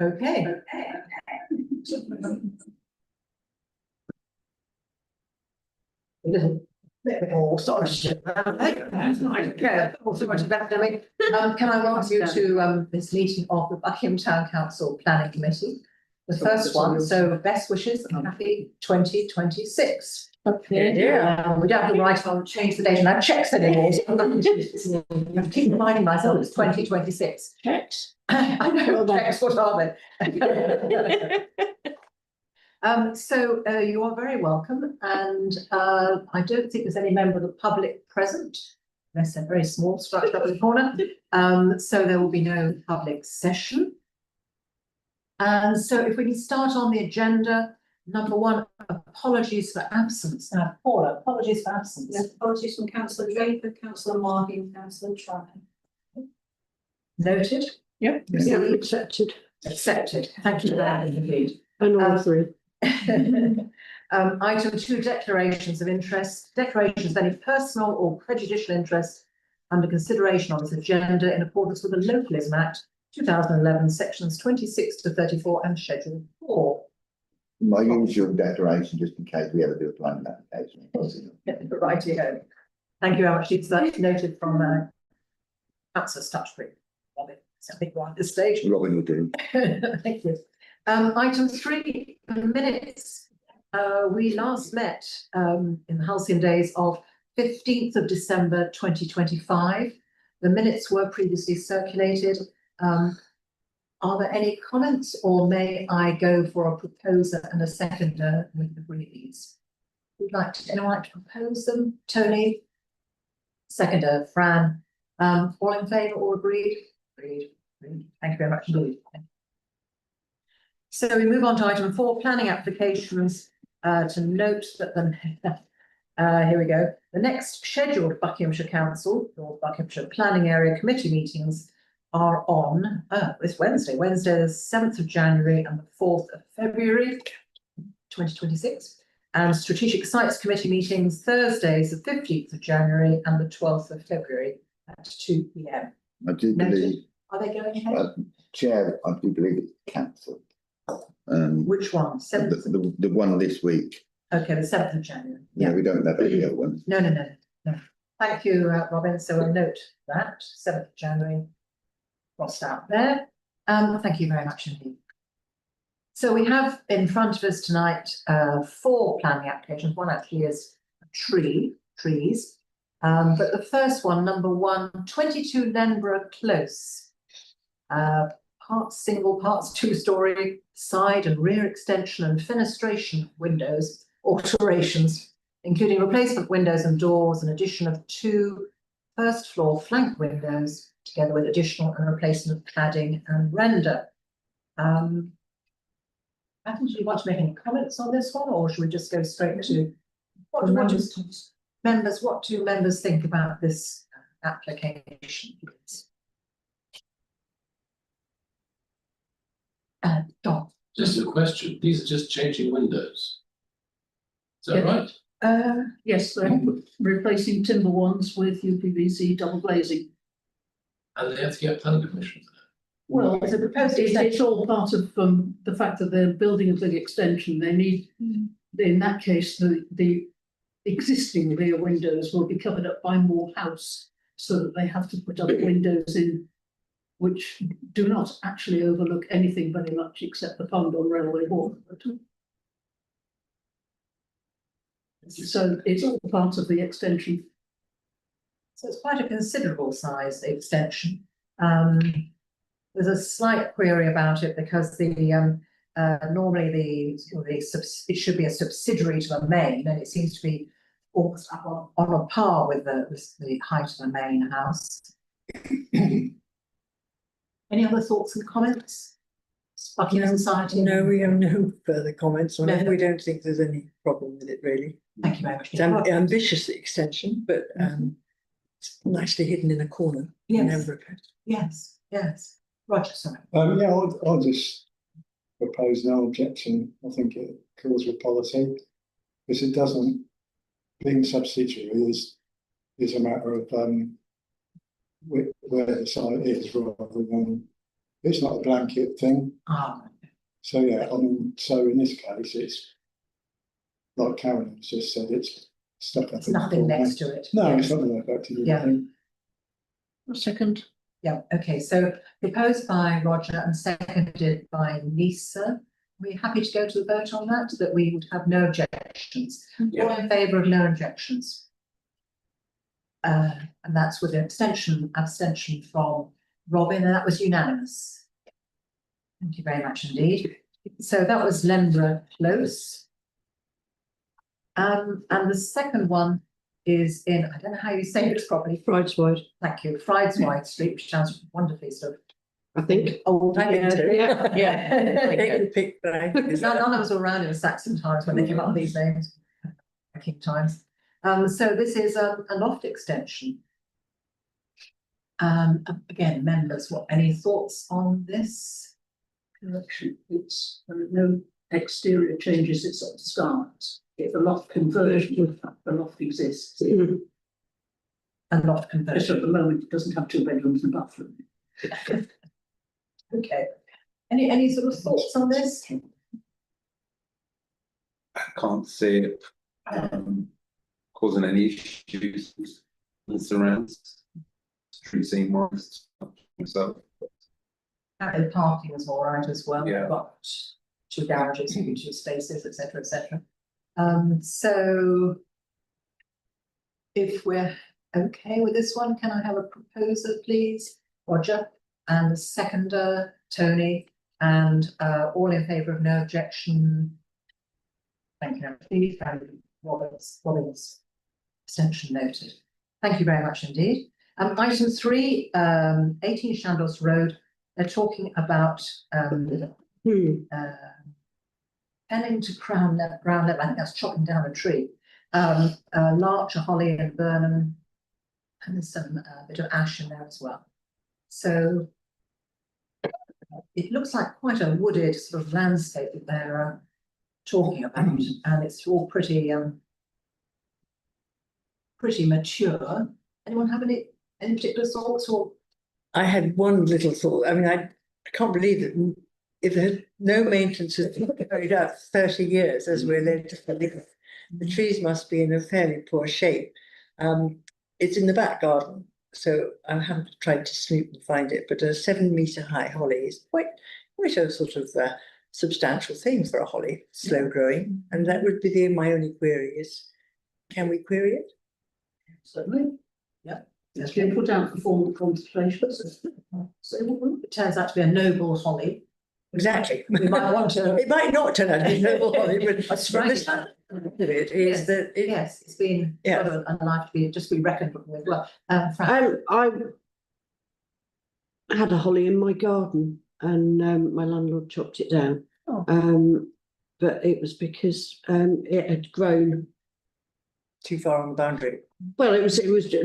Okay. A little bit more sorry. Okay, also much better than me. Can I welcome you to this meeting of the Buckingham Council Planning Committee? The first one, so best wishes and happy 2026. Okay. Yeah. We don't have to write on, change the date and have checks anymore. I keep reminding myself it's 2026. Checks. I know, checks, what are they? So you are very welcome, and I don't think there's any member of the public present, unless they're very small, structured up in the corner. So there will be no public session. And so if we can start on the agenda, number one, apologies for absence. Now, Paula, apologies for absence. Yes, apologies from Councillor Draper, Councillor Martin, Councillor Tryon. Noted. Yep. Received. Yeah, accepted. Accepted. Thank you for that, indeed. And all three. Item 2, declarations of interest. Declarations of any personal or prejudicial interest under consideration on this agenda in accordance with the Localism Act 2011, sections 26 to 34 and Schedule 4. My usual declaration, just in case we ever do a planning application. Righty-ho. Thank you very much. It's noted from Councillor Stutchbury. It's a big one at this stage. Robin will do. Thank you. Item 3, minutes. We last met in the halcyon days of 15th of December 2025. The minutes were previously circulated. Are there any comments, or may I go for a proposer and a seconder with the these? Would anyone like to propose them? Tony? Seconder, Fran. All in favour or agreed? Agreed. Thank you very much indeed. So we move on to item 4, planning applications. To note that here we go. The next scheduled Buckinghamshire Council or Buckinghamshire Planning Area Committee meetings are on this Wednesday, the 7th of January and the 4th of February 2026. And Strategic Sites Committee meetings Thursdays, the 15th of January and the 12th of February at 2 p.m. I do believe. Are they going ahead? Chair, I do believe it's cancelled. Which one? 7th? The one this week. Okay, the 7th of January. Yeah, we don't have any other ones. No. Thank you, Robin. So we'll note that 7th of January crossed out there. Thank you very much indeed. So we have in front of us tonight 4 planning applications. One actually is trees. But the first one, number 1, 22 Lenborough Close. Parts single, parts 2-storey, side and rear extension and fenestration windows, alterations, including replacement windows and doors, and addition of 2 first-floor flank windows, together with additional and replacement cladding and render. Athens, do you want to make any comments on this one, or should we just go straight to what do members think about this application? Don. Just a question. These are just changing windows. Is that right? Yes, they're replacing timber ones with UPVC double glazing. And they have to get planning permission for that. Well, it's all part of the fact that they're building a big extension. They need, in that case, the existing rear windows will be covered up by more house, so that they have to put other windows in which do not actually overlook anything very much except the pond on Railway Wharf. So it's all part of the extension. So it's quite a considerable size, the extension. There's a slight query about it because normally it should be a subsidiary to the main, and it seems to be almost up on a par with the height of the main house. Any other thoughts and comments? Buckingham Society? No, we have no further comments on it. We don't think there's any problem with it, really. Thank you very much. It's an ambitious extension, but it's nicely hidden in a corner. Yes. Roger, sorry. Yeah, I'll just propose no objection. I think it calls with policy, because it doesn't, being subsidiary is a matter of where the site is rather than It's not a blanket thing. Ah, So yeah, I mean, so in this case, it's like Karen has just said, it's stuck up. it's in the nothing corner. next to it. No, Yes. it's not going to affect Yeah. anything. Yeah, okay, so proposed by Roger and seconded by Lisa. We're happy to go to the vote on that, that we would have no objections. All in favour of no objections? And that's with an abstention from Robin, and that was unanimous. Thank you very much indeed. So that was Lembra Close. And the second one is in, I don't know how you say it properly. Frideswide, Thank you, Frideswide Street, which sounds wonderfully sort of I think. old. I think so. Yeah. Take your pick, but I think it's None of us were around in Saxon times when they came up with these names, Viking times. So this is a loft extension. Again, members, any thoughts on this? Correction, it's, there are no exterior changes, it's at the start. If a loft conversion, the loft exists. A loft Just conversion. at the moment, it doesn't have 2 bedrooms and a bathroom. Okay. Any sort of thoughts on this? I can't see it causing any issues in the surrounds. Street scene wise, myself. Apparently parking is all right as well. Yeah. We've got 2 garages, 2 spaces, etc., etc. So if we're okay with this one, can I have a proposer, please? Roger, and the seconder, Tony, and all in favour of no objection. Thank you, Steve, and Robin's abstention noted. Thank you very much indeed. Item 3, 18 Shandos Road. They're talking about penning to ground level. I think that's chopping down a tree. Larch, a holly, and Burnham, and there's some bit of ash in there as well. So it looks like quite a wooded sort of landscape that they're talking about, and it's all pretty mature. Anyone have any particular thoughts or? I had one little thought. I mean, I can't believe that if there's no maintenance has been carried out for 30 years, as we're led to believe, the trees must be in a fairly poor shape. It's in the back garden, so I haven't tried to snoop and find it, but a 7-metre high holly is quite a sort of substantial thing for a holly, slow growing. And that would be my only query is, can we query it? Certainly. Yeah. It's been put out for formal consultation. So it turns out to be a noble holly. Exactly. We might want to. It might not turn out to be noble holly, but A striking the sound of it is that it, Yes, it's been Yeah. sort of a life to be reckoned with. Well, Fran, I had a holly in my garden and my landlord chopped it down. Oh. But it was because it had grown. too far on the boundary. Well, it was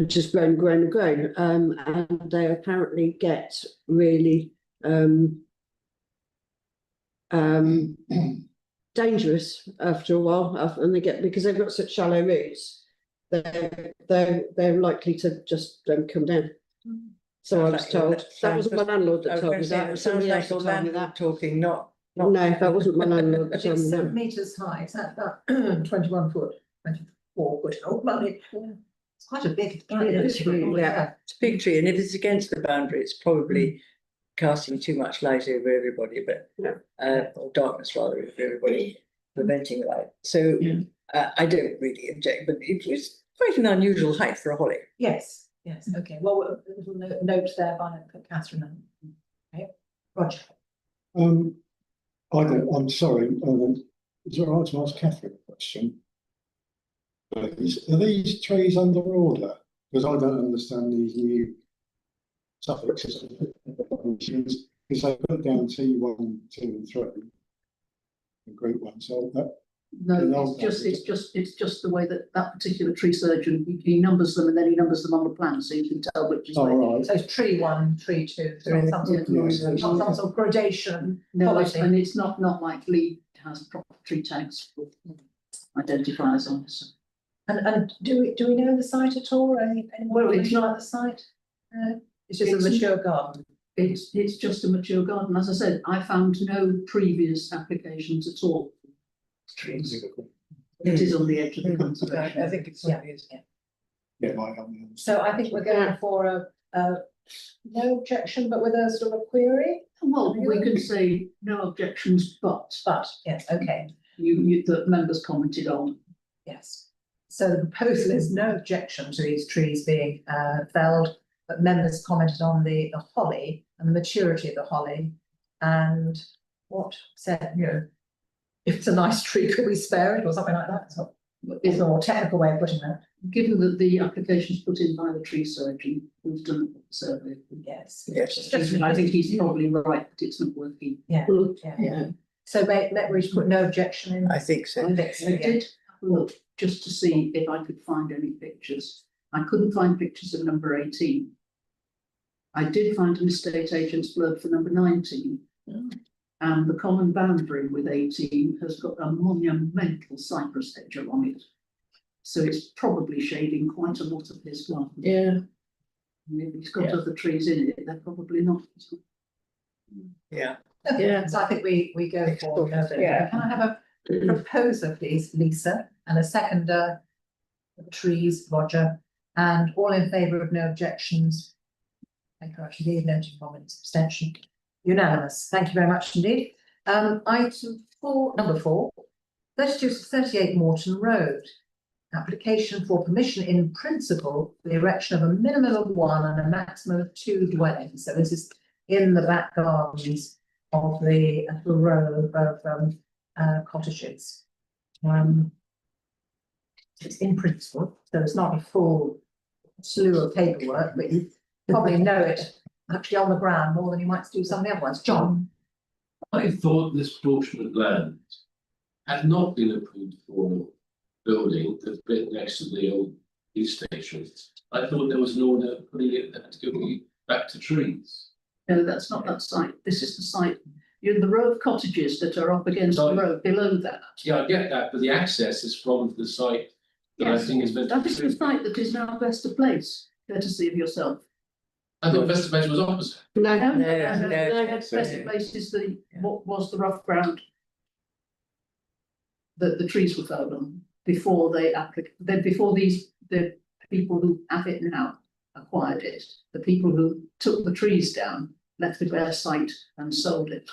just grown. And they apparently get really dangerous after a while, and they get, because they've got such shallow roots, they're likely to just come down. So I was told. That wasn't my landlord that told me that. It Was sounds somebody like else your that told me landlord that. talking, not. No, that wasn't my landlord that it's told me 7 that. metres high. It's about 21 foot, 24 foot. Oh, bloody. It's quite a big tree. Yeah. It's a big tree, and if it's against the boundary, it's probably casting too much light over everybody, but or darkness rather over everybody, preventing light. So I don't really object, but it was quite an unusual height for a holly. Yes, yes, okay. Well, a little note there by Catherine. Okay, Roger. I'm sorry, is it right to ask Catherine a question? Are these trees under order? Because I don't understand these new suffixes. Because they put down T1, 2 and 3. The group one, so that. No, it's just the way that particular tree surgeon, he numbers them and then he numbers them on the plan, so you can tell which is. Oh, right. So it's tree 1, tree 2, so some sort of gradation. No, policy. and it's not like Lee has proper tree tags with identifiers on it. So. And do we know the site at all, or anyone Well, it's not at the site? It's just a mature garden. It's just a mature garden. As I said, I found no previous applications at all. Trees. It is on the edge of the conservation. I think it's, Yeah. Yeah, right on the. So I think we're going for a no objection, but with a sort of a query, Well, we can say no objections, but but yes, okay, the members commented on. yes. So the proposal is no objection to these trees being felled, but members commented on the holly and the maturity of the holly. And what said, you know, if it's a nice tree, could we spare it or something like that? So it's a more technical way of putting that. Given that the application's put in by the tree surgeon who's done the survey, Yes. Yes. I think he's probably right that it's not working. Yeah, Mm. yeah. So may we put no objection in? I think so. I did have a look just to see if I could find any pictures. I couldn't find pictures of number 18. I did find an estate agent's blurb for number 19. And the common boundary with 18 has got a monumental cypress hedge along it. So it's probably shading quite a lot of his garden. Yeah. And if he's got other trees in it, they're probably not. Yeah. Yeah. So I think we go for no. Yeah. Can I have a proposer, please, Lisa, and a seconder, trees, Roger, and all in favour of no objections? Thank you very much indeed. No comments, abstention. Unanimous. Thank you very much indeed. Item 4, number 4, 32 to 38 Morton Road. Application for permission in principle for the erection of a minimum of 1 and a maximum of 2 dwellings. So this is in the back gardens of the row of cottages. It's in principle, so it's not a full slew of paperwork, but you probably know it actually on the ground more than you might do some of the other ones. John? I thought this portion of land had not been approved for building, the bit next to the old police station. I thought there was an order putting it there to go back to trees. No, that's not that site. This is the site. You're in the row of cottages that are up against the Sorry. road below that. Yeah, I get that, but the access is from the site that I Yes, think is meant to that be. is the site that is now Vesta Place, courtesy of yourself. I thought Vesta Place was opposite. No, No. Vesta Place is what was the rough ground that the trees were felled on before the people who have it now acquired it. The people who took the trees down left a bare site and sold it.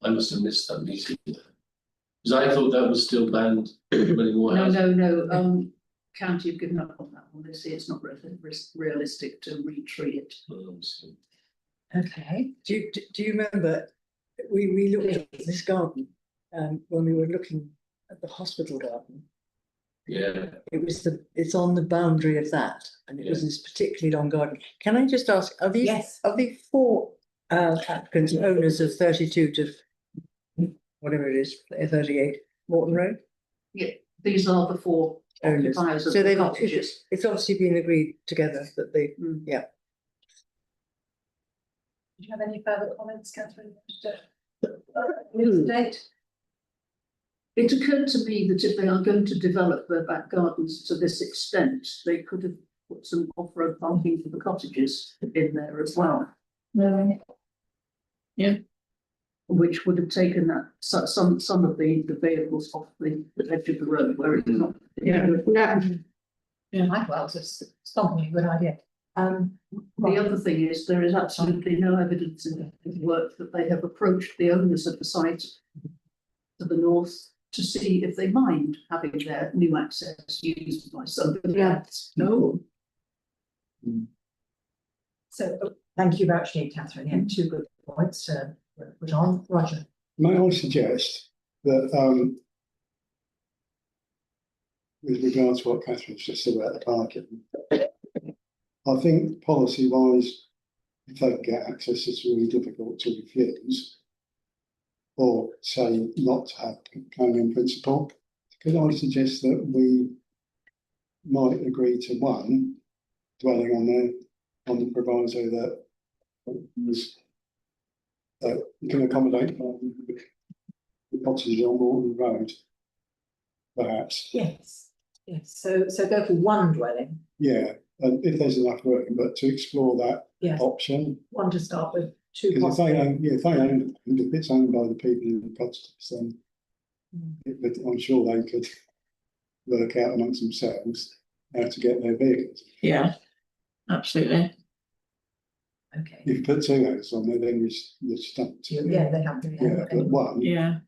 I must have missed that meeting. Because I thought that was still banned. No, county have given up on that one. They say it's not realistic to re-tree it. Okay. Do you remember, we looked at this garden, when we were looking at the hospital garden. Yeah, It's on the boundary of that, and it was this particularly long garden. Can I just ask, are the 4 applicants owners of 32 to whatever it is, 38 Morton Road? Yeah, these are the 4 Owners. occupiers of So the they've, cottages. it's obviously been agreed together that they, Do you have any further comments, Catherine? Date? It occurred to me that if they are going to develop their back gardens to this extent, they could have put some off-road parking for the cottages in there as well. Yeah. Which would have taken that some of the vehicles off the edge of the road where it's not. Well, it's a stomping good idea. The other thing is, there is absolutely no evidence in the work that they have approached the owners of the site to the north to see if they mind having their new access used by somebody else. No. So thank you very much, Catherine. Yeah, 2 good points to put on. Roger. May I suggest that, with regards to what Catherine's just said about the parking, I think policy wise, if they can get access, it's really difficult to refuse. Or say not to have planning in principle. Could I suggest that we might agree to 1 dwelling on the proviso that you can accommodate the cottages on Morton Road, perhaps. Yes. So go for 1 dwelling. Yeah, and if there's enough room, but to explore that Yes, option. one to start with, two Because if they possible. own, yeah, if they own it, and if it's owned by the people in the cottages, then I'm sure they could work out amongst themselves how to get their vehicles. Yeah, absolutely. Okay, If you put two houses on there, then you're stumped. yeah, they have to. Yeah, but one, Yeah,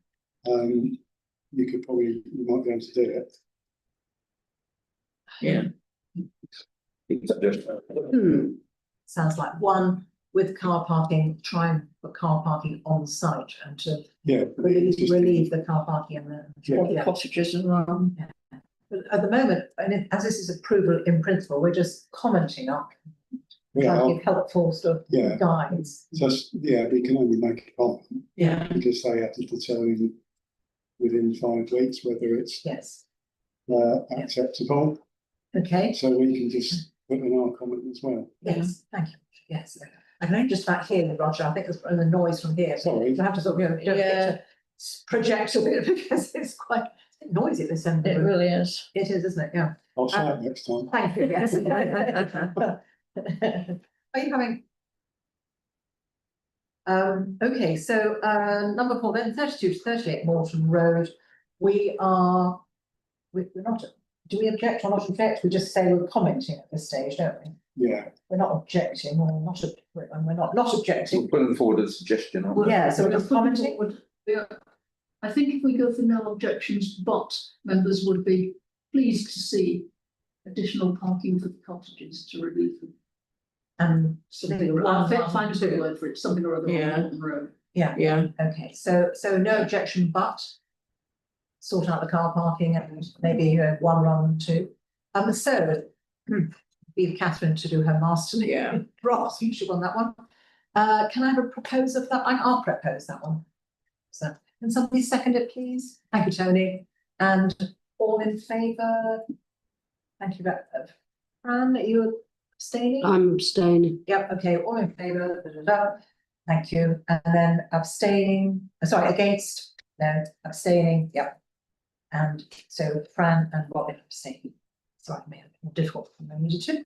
you might be able to do it. yeah. Sounds like one with car parking, try and put car parking on site and to Yeah. relieve the car parking and the. Yeah. Cottages as well. But at the moment, and as this is approval in principle, we're just commenting on, We trying to are, give helpful sort of yeah, guides. just, yeah, we can only make a comment Yeah, because they have to determine within 5 weeks whether it's Yes, acceptable. okay, So we can just put in our comment as well. yes, thank you, yes. I can only just about hear you, Roger, I think there's the noise from here. Sorry. You have to sort of, you don't get Yeah. to project a bit because it's quite noisy at this end. of the it room. really is. It is, isn't it? Yeah. I'll say it next time. Thank you, yes. Are you having? Okay, so number 4, then 32 to 38 Morton Road. We're not, do we object or not object? We just say we're commenting at this stage, don't we? Yeah, We're not objecting or not, and we're not We're objecting. putting forward a suggestion on that. Yeah, so we're just commenting. Yeah. I think if we go for no objections, but members would be pleased to see additional parking for the cottages to relieve them. And Something or One, other, one, I'll find a good two. word for it, something or other Yeah. on Morton Road. yeah, Yeah, okay, so no objection, but sort out the car parking and maybe one run two. So leave Catherine to do her master. Yeah. Ross, you should on that one. Can I have a proposal for that? I'll propose that one. So can somebody second it, please? Thank you, Tony. And all in favour? Thank you, Fran, are you abstaining? I'm abstaining. Yep, okay, all in favour, thank you, and then abstaining, sorry, against, no, abstaining, yep. And so Fran and Robin abstaining, so I may have been difficult for me to.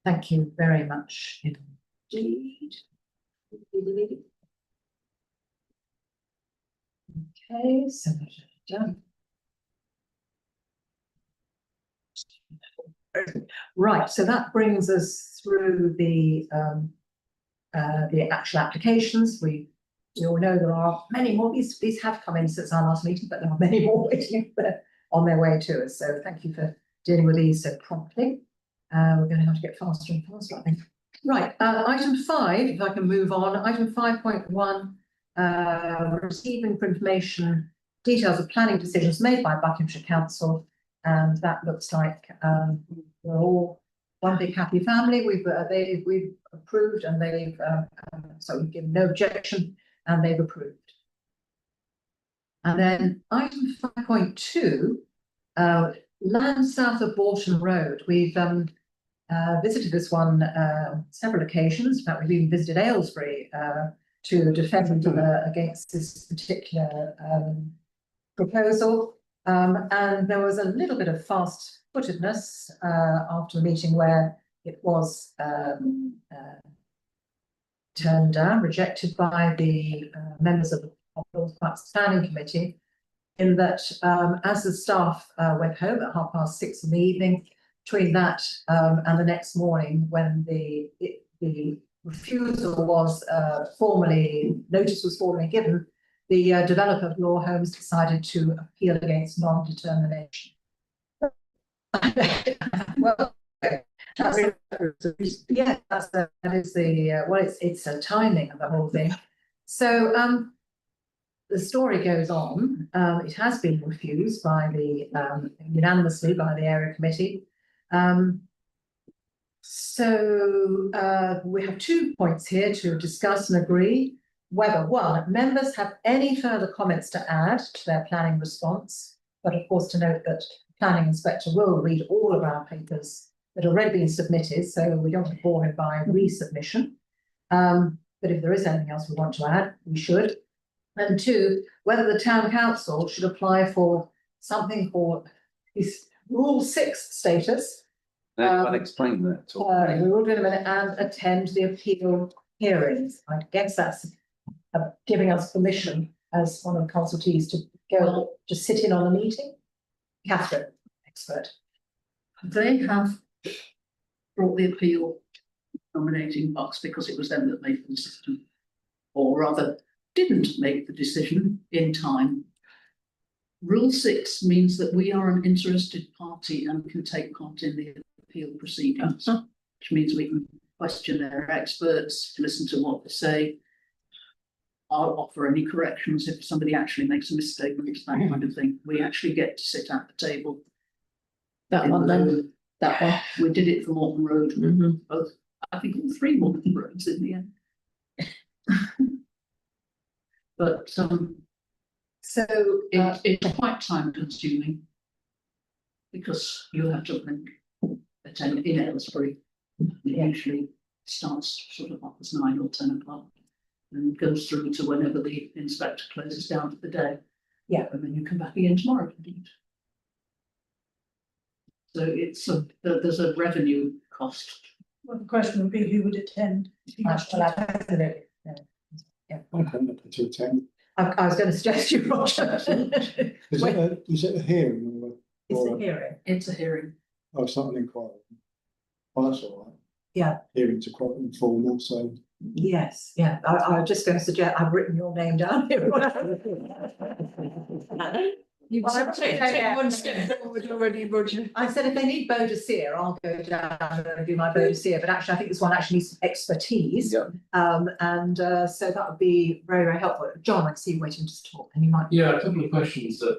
Thank you very much indeed. Okay, so done. Right, so that brings us through the actual applications. We all know there are many more. These have come in since our last meeting, but there are many more waiting on their way to us. So thank you for dealing with these so promptly. We're going to have to get faster and faster, I think. Right, item 5, if I can move on. Item 5.1, receiving for information details of planning decisions made by Buckinghamshire Council. And that looks like we're all one big happy family. We've approved and they've so we've given no objection and they've approved. And then item 5.2, land south of Bolton Road. We've visited this one several occasions. In fact, we've even visited Aylesbury to defend against this particular proposal. And there was a little bit of fast-footedness after the meeting where it was turned down, rejected by the members of the North Wales Planning Committee, in that as the staff went home at 6:30 in the evening, between that and the next morning when the refusal was notice was formally given, the developer of Law Homes decided to appeal against non-determination. Well, that is the it's a timing of the whole thing. So the story goes on. It has been refused by unanimously by the area committee. So we have 2 points here to discuss and agree whether, one, members have any further comments to add to their planning response, but of course to note that the planning inspector will read all of our papers that have already been submitted, so we don't want to bore him by resubmission. But if there is anything else we want to add, we should. And 2, whether the town council should apply for something called this Rule 6 status, I'll explain that. we will do in a minute, and attend the appeal hearings. I guess that's giving us permission as one of the consultees to go, to sit in on the meeting. Catherine, expert. They have brought the appeal nominating box because it was them that made the decision, or rather didn't make the decision in time. Rule 6 means that we are an interested party and can take part in the appeal proceedings, which means we can question their experts, listen to what they say. I'll offer any corrections if somebody actually makes a mistake, that kind of thing. We actually get to sit at the table. That one then, that one. We did it for Morton Road, Mhm. both, I think all 3 Morton Roads in the end. But So, it's quite time consuming. Because you have to attend in Aylesbury. It usually starts sort of 9 or 10 o'clock. And goes through to whenever the inspector closes down for the day. Yeah. And then you come back again tomorrow indeed. So it's there's a revenue cost. Well, the question would be who would attend? absolutely. I can't to attend. I was going to suggest you, Roger. Is it a hearing It's or a hearing. It's a hearing. oh, it's not an inquiry? Oh, that's all right. Yeah. Hearings are quite informal, so. Yes, yeah. I was just going to suggest, I've written your name down here. You've taken one step forward already, Roger. I said if they need Bow de Seer, I'll go down and do my Bow de Seer, but actually I think this one actually needs some expertise. Yeah. So that would be very, very helpful. John, I can see you waiting to talk, and you might. Yeah, a couple of questions that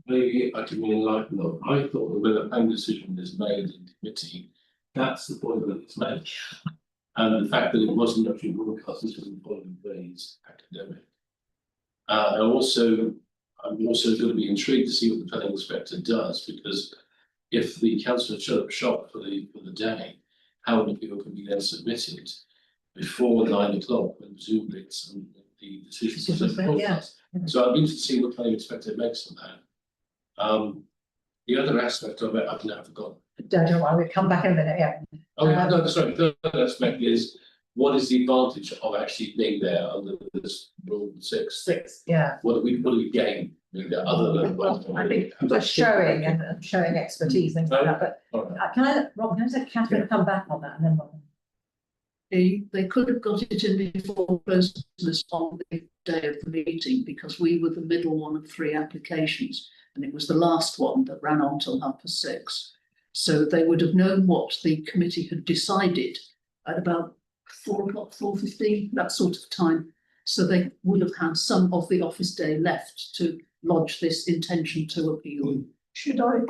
maybe I can be enlightened on. I thought that when a planning decision is made in committee, that's the point that it's made. And the fact that it wasn't actually broadcast to the following days academic. I'm also going to be intrigued to see what the planning inspector does, because if the councillor shut up shop for the day, how many people can be then submitted before 9 o'clock when presumably it's the decisions are broadcast. So I'm interested to see what the planning inspector makes of that. The other aspect of it, I've now forgotten. Don't worry, we'll come back in a minute, yeah. Oh, yeah, no, sorry, the third aspect is, what is the advantage of actually being there under this rule 6? Yeah. What do we gain being there other than? Well, I think just showing and showing expertise, things like that, but Alright. Rob, can I say Catherine come back on that and then Robin? They could have got it in before business on the day of the meeting, because we were the middle one of 3 applications, and it was the last one that ran on till 6:30. So they would have known what the committee had decided at about 4 o'clock, 4:15, that sort of time. So they would have had some of the office day left to lodge this intention to appeal.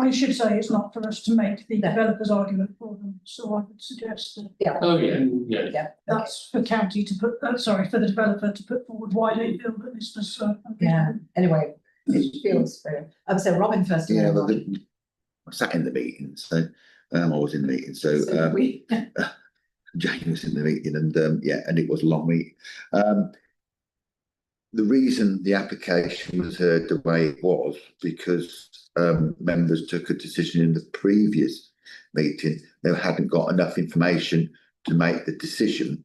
I should say it's not for us to make the developer's argument for them, so I would suggest that Yeah. Oh, yeah. Yeah. that's for county to put, for the developer to put forward why they feel that this was. Yeah, anyway, it feels very, so Robin first. and Yeah, then well, Robin. I sat in the meeting, so I was in the meeting, so So we, Jane was in the meeting, and and it was a long meeting. The reason the application was heard the way it was because members took a decision in the previous meeting. They hadn't got enough information to make the decision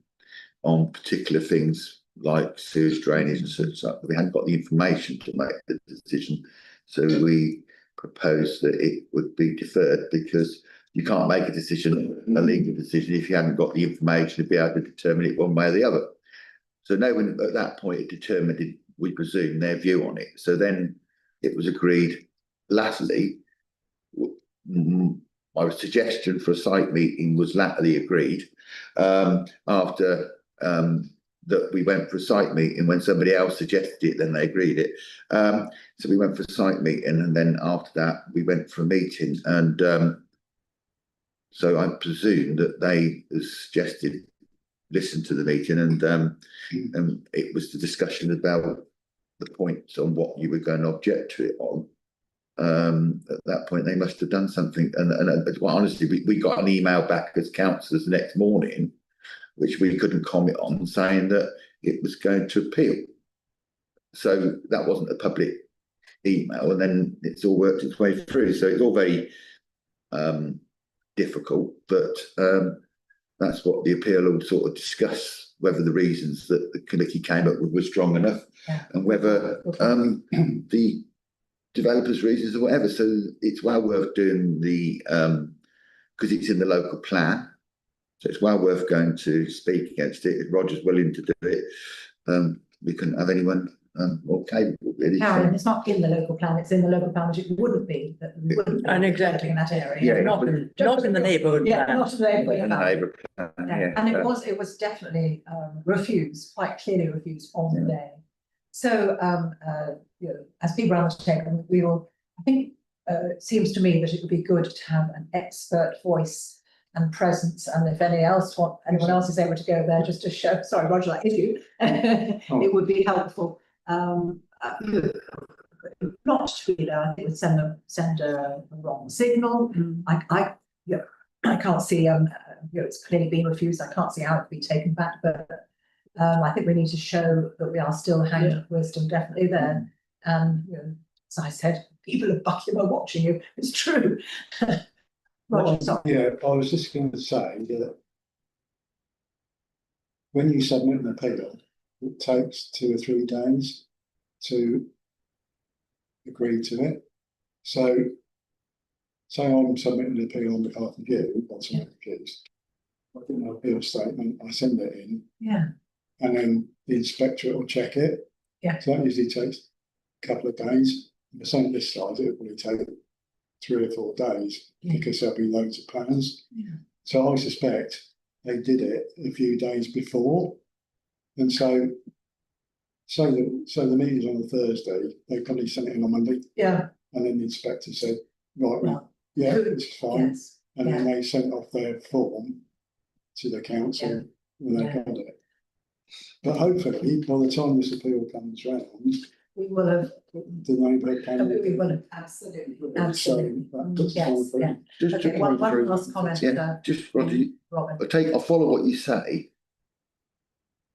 on particular things like sewage drainage and such. We hadn't got the information to make the decision, so we proposed that it would be deferred, because you can't make a decision, a legal decision, if you haven't got the information to be able to determine it one way or the other. So no one at that point had determined, we presume, their view on it. So then it was agreed. Latterly, my suggestion for a site meeting was latterly agreed after that we went for a site meeting. When somebody else suggested it, then they agreed it. So we went for a site meeting, and then after that we went for a meeting. And so I presume that they suggested listen to the meeting, and it was the discussion about the points on what you were going to object to it on. At that point, they must have done something. And well, honestly, we got an email back as councillors the next morning, which we couldn't comment on, saying that it was going to appeal. So that wasn't a public email, and then it's all worked its way through. So it's all very difficult, but that's what the appeal will sort of discuss, whether the reasons that the committee came up with were strong enough, and whether the developers' reasons or whatever. So it's well worth doing the because it's in the local plan. So it's well worth going to speak against it. If Roger's willing to do it, we couldn't have anyone more capable, really. Carolyn, it's not in the local plan, it's in the local plan, which it wouldn't be, that we wouldn't be And exactly. in that area. Yeah, Not in the neighbourhood Yeah, plan. not in the neighbourhood In the plan. neighbour plan, yeah. And it was definitely refused, quite clearly refused on the day. So as people are undertaken, we will, I think it seems to me that it would be good to have an expert voice and presence, and if anyone else is able to go there just to show, sorry, Roger, that is you, it would be helpful. Not to be there, I think it would send a wrong signal. I can't see, it's clearly been refused. I can't see how it could be taken back, but I think we need to show that we are still hanging with wisdom, definitely there. And as I said, people of Buckingham are watching you. It's true. Roger, sorry. Yeah, I was just going to say that when you submit an appeal, it takes 2 or 3 days to agree to it. So, say I'm submitting an appeal on behalf of you, or some of the kids. I get my appeal statement, I send it in, and then the inspectorate will check it. So that usually takes a couple of days. The same on this side, it will take 3 or 4 days because there'll be loads of plans. So I suspect they did it a few days before, and so the meeting's on a Thursday. They probably sent it in on Monday. And then the inspector said, right, well, it's fine. And then they sent off their form to the council when they got it. But hopefully, by the time this appeal comes round, we will have. the neighbourhood can. We will have, absolutely. So that puts the whole thing. Just to one come through. last comment. Just Roger, Robin. I follow what you say,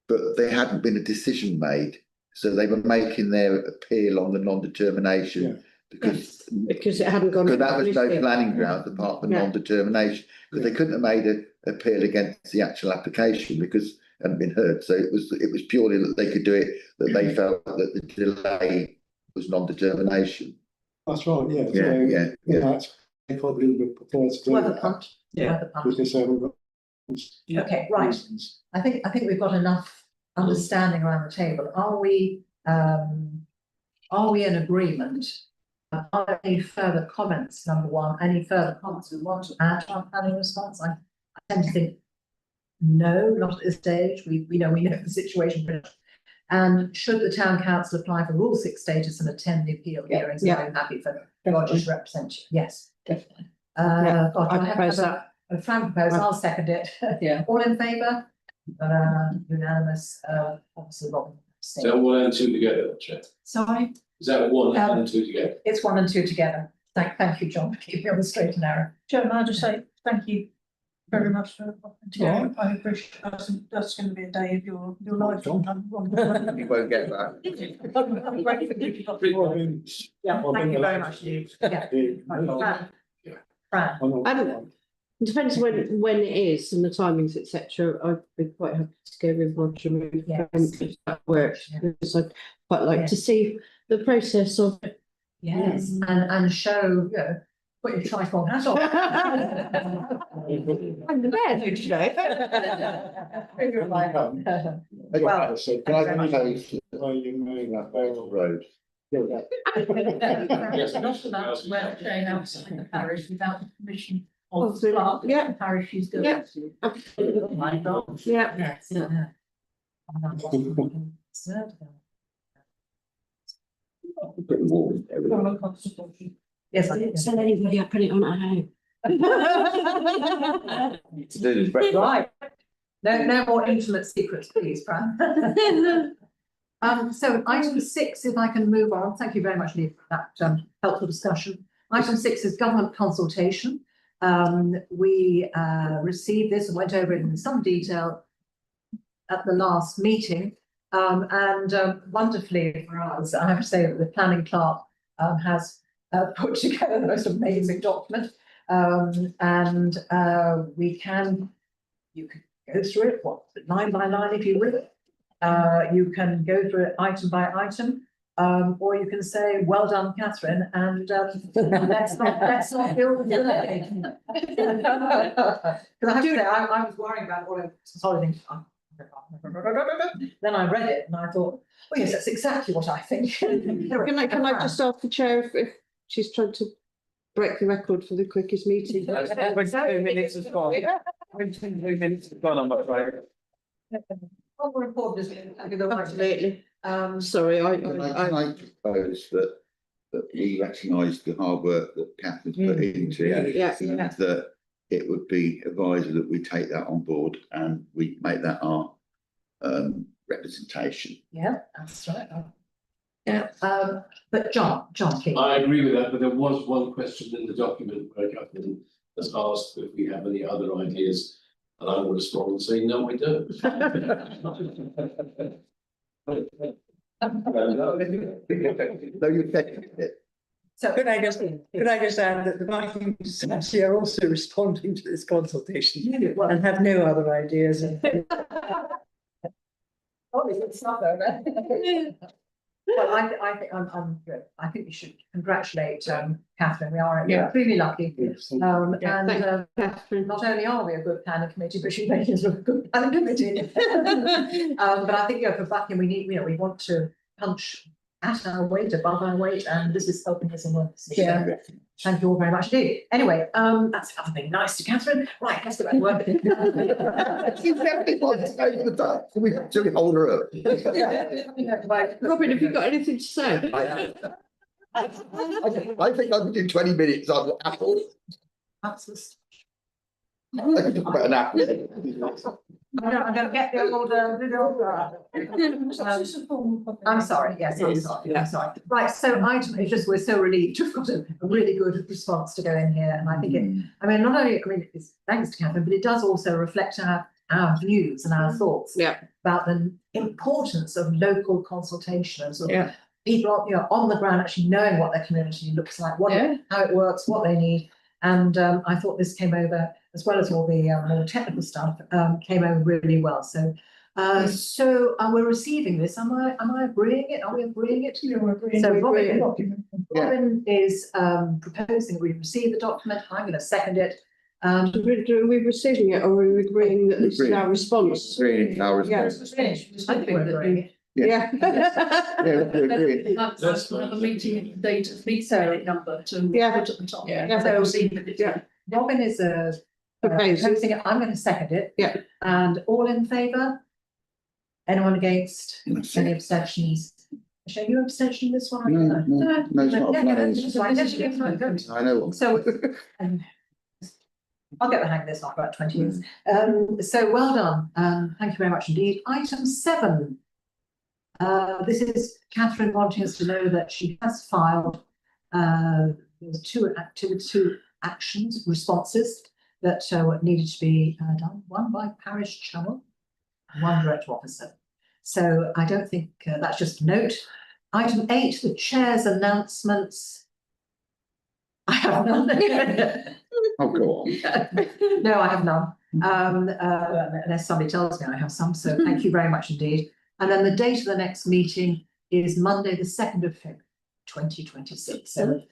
but there hadn't been a decision made, so they were making their appeal on the non-determination because it hadn't gone. Because that was no planning ground apart from non-determination, because they couldn't have made an appeal against the actual application because it hadn't been heard. So it was purely that they could do it, that they felt that the delay was non-determination. That's right, yeah. That's they probably would prefer to do Worth a that. punt. Because they were. Okay, right. Reasons. I think we've got enough understanding around the table. Are we in agreement? Are there any further comments? Number one, any further comments we want to add to our planning response? I tend to think no, not at this stage. We know the situation pretty much. And should the town council apply for Rule 6 status and attend the appeal hearings? I'm happy for Roger's representative. Yes, definitely. I propose that. A Fran proposal, I'll second it. All in favour? Unanimous. Obviously, Robin. Is that 1 and 2 together, Chair? Sorry? Is that 1 and 2 together? It's 1 and 2 together. Thank you, John, for keeping me on the straight and narrow. Chairman, I just say thank you very much for volunteering. I appreciate that's going to be a day of your life. You won't get that. Thank you very much, Steve. Fran. It depends when it is and the timings, etc. I'd be quite happy to go with Roger if that works, because I'd quite like to see the process of it. Yes, and show, put your tripod hat on. I'm the bed, you know. Well, so can I propose where you move that Bale Road? It's not allowed to wear a chain outside the parish without the permission of the clerk. The parish is doing. Absolutely. My God. Yes. Yes, I did. Send anybody, I put it on at home. Right. No more intimate secrets, please, Fran. So item 6, if I can move on. Thank you very much, Lee, for that helpful discussion. Item 6 is government consultation. We received this and went over it in some detail at the last meeting. And wonderfully for us, I have to say that the planning clerk has put together the most amazing document. And we can, you can go through it, what, line by line if you will. You can go through it item by item, or you can say, well done, Catherine, and let's not build the delay. Because I have to say, I was worrying about all of consolidating. Then I read it and I thought, oh yes, that's exactly what I think. Can I just ask the chair if she's trying to break the record for the quickest meeting? 22 minutes has gone. 22 minutes has gone, I'm afraid. What more important is Absolutely. Sorry, Can I propose that we recognise the hard work that Catherine's put into it? Yeah. And that it would be advised that we take that on board and we make that our representation. Yeah, that's right. Yeah, but John, please. I agree with that, but there was one question in the document where Catherine has asked if we have any other ideas, and I will respond and say, no, we don't. No, you take it. So Could I just add that the Buckingham Council are also responding to this consultation and have no other ideas. it's not over. Well, I think I'm good. I think we should congratulate Catherine. We are extremely lucky. And Catherine. not only are we a good planning committee, but she makes us a good planning committee. But I think for Buckingham, we need, we want to punch at our weight, above our weight, and this is helping us in one position. Yeah. Thank you all very much indeed. Anyway, that's another thing nice to Catherine. Right, let's go back to work. She's definitely wants to go to the top. We should hold her up. Robin, have you got anything to say? I think I can do 20 minutes on Apple. That's the stuff. I can talk about an apple. I'm going to get the old. I'm sorry. Yes, I'm sorry. I'm sorry. Right. So it's just we're so relieved to have got a really good response to go in here, and I think it. I mean, not only it's thanks to Catherine, but it does also reflect our views and our thoughts about the importance of local consultation and sort of people on the ground actually knowing what their community looks like, how it works, what they need. And I thought this came over, as well as all the more technical stuff, came over really well. So, we're receiving this. Am I agreeing it? Are we agreeing it? You're agreeing. So Robin Robin is proposing we receive the document. I'm going to second it. Are we receiving it, or are we agreeing that this is our response? Our response. It's finished. I think we're agreeing it. Yeah. Let's have a meeting date of meeting number to put at the top. Robin is proposing it. I'm going to second it. Yeah. And all in favour? Anyone against? Any abstentions? Are you abstention this one? No, it's not a plan. That's right. I know. So, I'll get the hang of this after about 20 years. So well done. Thank you very much indeed. Item 7. This is Catherine wanting us to know that she has filed two actions, responses that needed to be done. One by parish channel, one direct officer. So I don't think that's just a note. Item 8, the chair's announcements. I have none. Oh, go on. No, I have none. Unless somebody tells me I have some. So thank you very much indeed. And then the date of the next meeting is Monday, the 2nd of February, 2026. So